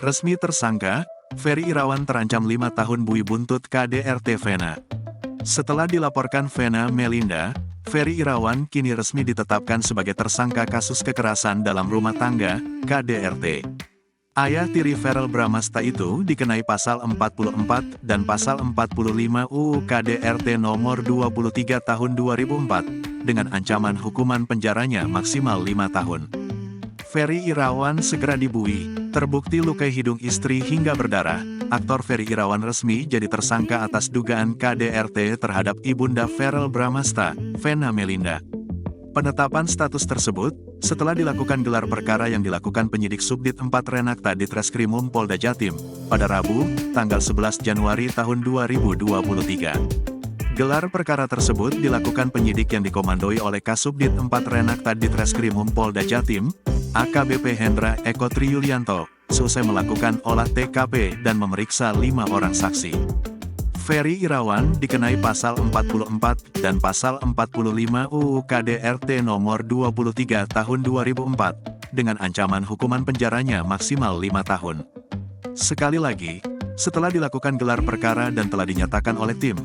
Resmi tersangka, Ferry Irawan terancam 5 tahun bui buntut KDRT Vena. Setelah dilaporkan Vena Melinda, Ferry Irawan kini resmi ditetapkan sebagai tersangka kasus kekerasan dalam rumah tangga, KDRT. Ayah tiri Verrel Bramasta itu dikenai pasal 44 dan pasal 45 UU KDRT nomor 23 tahun 2004, dengan ancaman hukuman penjaranya maksimal 5 tahun. Ferry Irawan segera dibui, terbukti lukai hidung istri hingga berdarah. Aktor Ferry Irawan resmi jadi tersangka atas dugaan KDRT terhadap ibunda Verrel Bramasta, Vena Melinda. Penetapan status tersebut, setelah dilakukan gelar perkara yang dilakukan penyidik Subdit 4 Renakta Ditreskrimum Polda Jatim, pada Rabu, tanggal 11 Januari tahun 2023. Gelar perkara tersebut dilakukan penyidik yang dikomandoi oleh Kasubdit 4 Renakta Ditreskrimum Polda Jatim, AKBP Hendra Eko Triyulianto, seusai melakukan olah TKP dan memeriksa 5 orang saksi. Ferry Irawan dikenai pasal 44 dan pasal 45 UU KDRT nomor 23 tahun 2004, dengan ancaman hukuman penjaranya maksimal 5 tahun. Sekali lagi, setelah dilakukan gelar perkara dan telah dinyatakan oleh tim